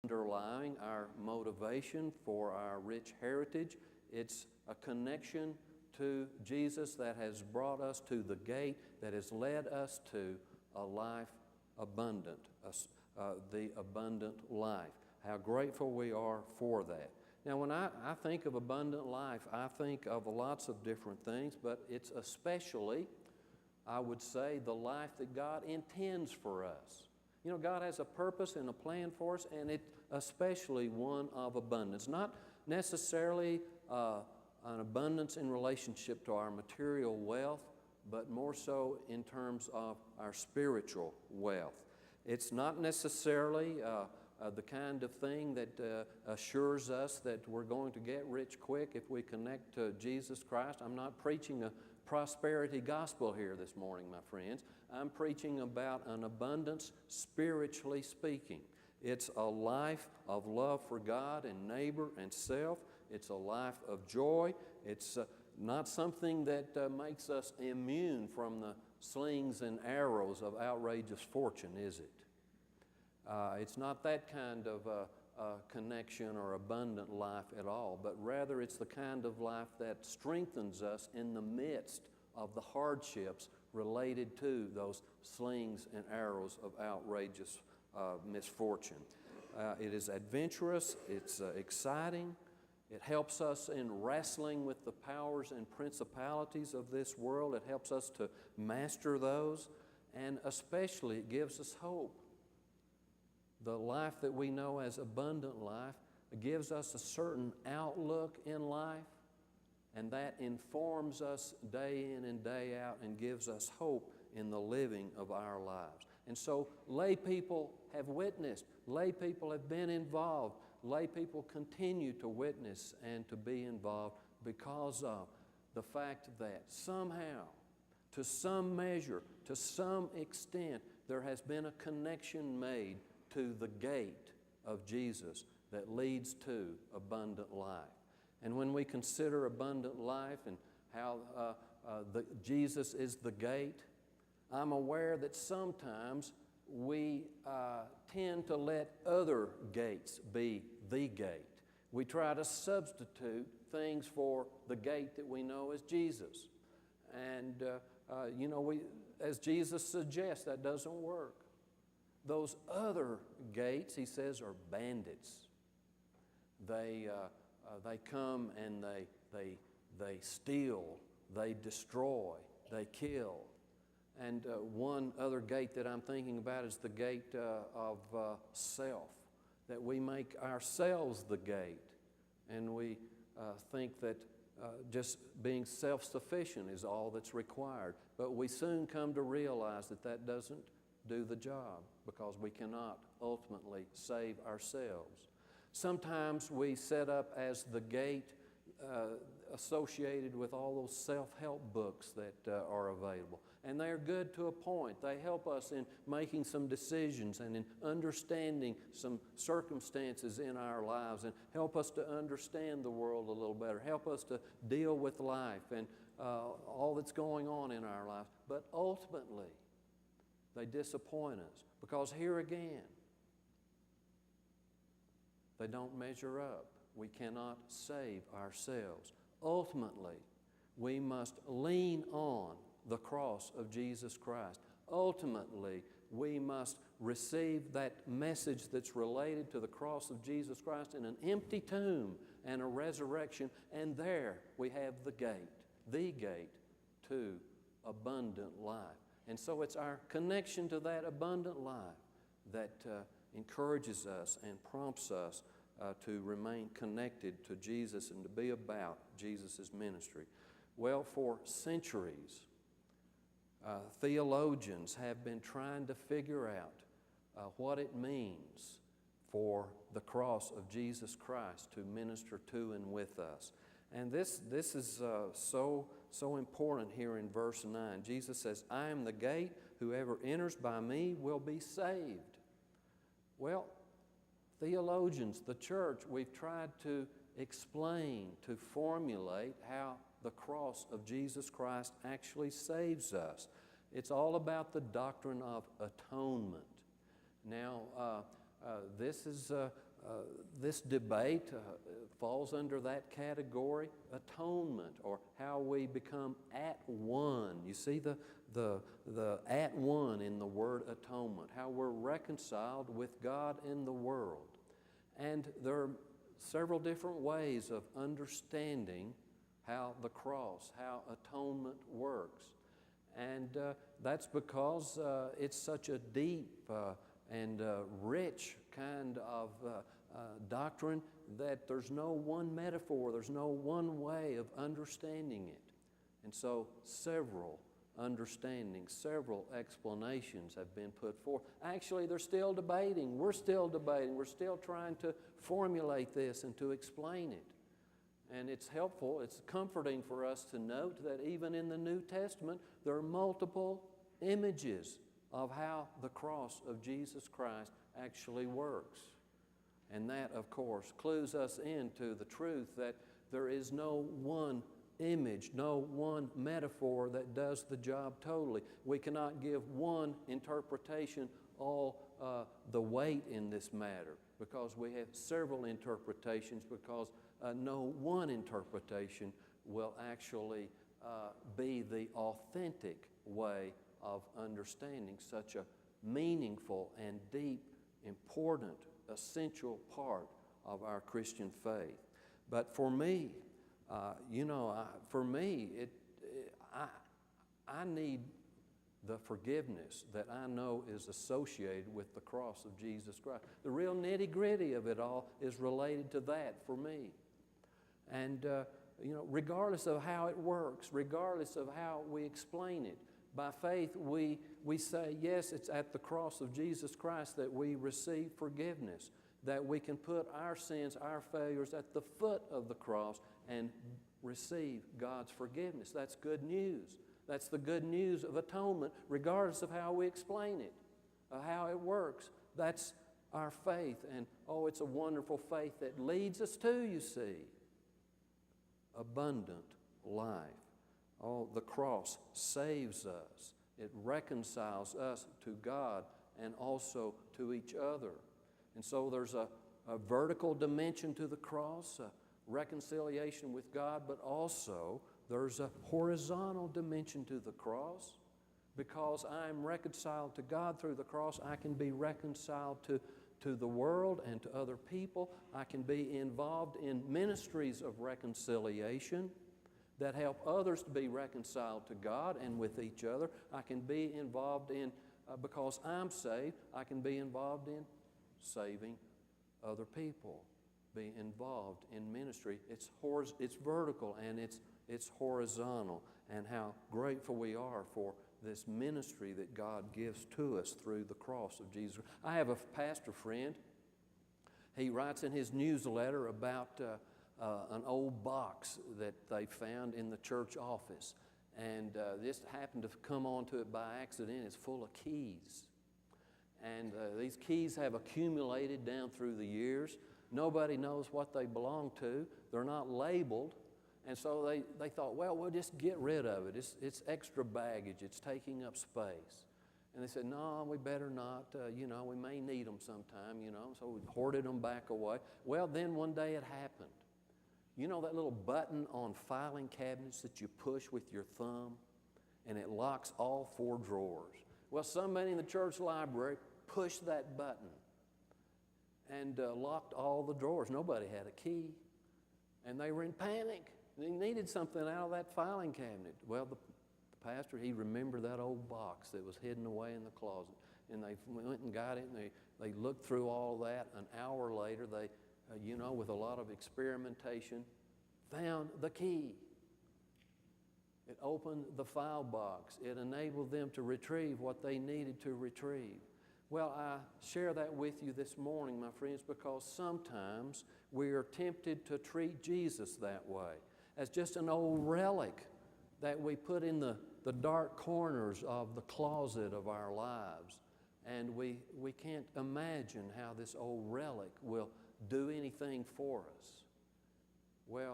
underlying our motivation for our rich heritage. It's a connection to Jesus that has brought us to the gate that has led us to a life abundant, the abundant life. How grateful we are for that. Now, when I think of abundant life, I think of lots of different things, but it's especially, I would say, the life that God intends for us. You know, God has a purpose and a plan for us, and it's especially one of abundance. Not necessarily an abundance in relationship to our material wealth, but more so in terms of our spiritual wealth. It's not necessarily the kind of thing that assures us that we're going to get rich quick if we connect to Jesus Christ. I'm not preaching a prosperity gospel here this morning, my friends. I'm preaching about an abundance spiritually speaking. It's a life of love for God and neighbor and self. It's a life of joy. It's not something that makes us immune from the slings and arrows of outrageous fortune, is it? It's not that kind of connection or abundant life at all, but rather it's the kind of life that strengthens us in the midst of the hardships related to those slings and arrows of outrageous misfortune. It is adventurous, it's exciting, it helps us in wrestling with the powers and principalities of this world. It helps us to master those, and especially it gives us hope. The life that we know as abundant life gives us a certain outlook in life, and that informs us day in and day out and gives us hope in the living of our lives. And so lay people have witnessed, lay people have been involved, lay people continue to witness and to be involved because of the fact that somehow, to some measure, to some extent, there has been a connection made to the gate of Jesus that leads to abundant life. And when we consider abundant life and how Jesus is the gate, I'm aware that sometimes we tend to let other gates be the gate. We try to substitute things for the gate that we know as Jesus. And, as Jesus suggests, that doesn't work. Those other gates, he says, are bandits. They come and they steal, they destroy, they kill. And one other gate that I'm thinking about is the gate of self, that we make ourselves the gate. And we think that just being self-sufficient is all that's required. But we soon come to realize that that doesn't do the job, because we cannot ultimately save ourselves. Sometimes we set up as the gate associated with all those self-help books that are available. And they're good to a point. They help us in making some decisions and in understanding some circumstances in our lives, and help us to understand the world a little better, help us to deal with life and all that's going on in our lives. But ultimately, they disappoint us, because here again, they don't measure up. We cannot save ourselves. Ultimately, we must lean on the cross of Jesus Christ. Ultimately, we must receive that message that's related to the cross of Jesus Christ in an empty tomb and a resurrection, and there we have the gate to abundant life. And so it's our connection to that abundant life that encourages us and prompts us to remain connected to Jesus and to be about Jesus' ministry. Well, for centuries, theologians have been trying to figure out what it means for the cross of Jesus Christ to minister to and with us. And this is so important here in verse 9. Jesus says, "I am the gate. Whoever enters by me will be saved." Well, theologians, the church, we've tried to explain, to formulate how the cross of Jesus Christ actually saves us. It's all about the doctrine of atonement. Now, this is this debate falls under that category, atonement, or how we become at one. You see the at one in the word atonement, how we're reconciled with God in the world. And there are several different ways of understanding how the cross, how atonement works. And that's because it's such a deep and rich kind of doctrine that there's no one metaphor, there's no one way of understanding it. And so several understandings, several explanations have been put forth. Actually, they're still debating. We're still debating. We're still trying to formulate this and to explain it. And it's helpful, it's comforting for us to note that even in the New Testament, there are multiple images of how the cross of Jesus Christ actually works. And that, of course, clues us into the truth that there is no one image, no one metaphor that does the job totally. We cannot give one interpretation all the weight in this matter, because we have several interpretations, because no one interpretation will actually be the authentic way of understanding such a meaningful and deep, important, essential part of our Christian faith. But for me, I need the forgiveness that I know is associated with the cross of Jesus Christ. The real nitty-gritty of it all is related to that for me. And, regardless of how it works, regardless of how we explain it, by faith we say, yes, it's at the cross of Jesus Christ that we receive forgiveness, that we can put our sins, our failures at the foot of the cross and receive God's forgiveness. That's good news. That's the good news of atonement, regardless of how we explain it, how it works. That's our faith. And, it's a wonderful faith that leads us to, you see, abundant life. The cross saves us. It reconciles us to God and also to each other. And so there's a vertical dimension to the cross, reconciliation with God, but also there's a horizontal dimension to the cross. Because I am reconciled to God through the cross, I can be reconciled to the world and to other people. I can be involved in ministries of reconciliation that help others to be reconciled to God and with each other. I can be involved in, because I'm saved, I can be involved in saving other people, be involved in ministry. It's vertical and it's horizontal, and how grateful we are for this ministry that God gives to us through the cross of Jesus. I have a pastor friend. He writes in his newsletter about an old box that they found in the church office. And this happened to come onto it by accident. It's full of keys. And these keys have accumulated down through the years. Nobody knows what they belong to. They're not labeled. And so they thought, well, we'll just get rid of it. It's extra baggage. It's taking up space. And they said, no, we better not. We may need them sometime, So we hoarded them back away. Well, then one day it happened. You know that little button on filing cabinets that you push with your thumb, and it locks all 4 drawers? Well, somebody in the church library pushed that button and locked all the drawers. Nobody had a key, and they were in panic. They needed something out of that filing cabinet. Well, the pastor, he remembered that old box that was hidden away in the closet, and they went and got it, and they looked through all of that. An hour later, they with a lot of experimentation, found the key. It opened the file box. It enabled them to retrieve what they needed to retrieve. Well, I share that with you this morning, my friends, because sometimes we are tempted to treat Jesus that way, as just an old relic that we put in the dark corners of the closet of our lives. And we can't imagine how this old relic will do anything for us. Well,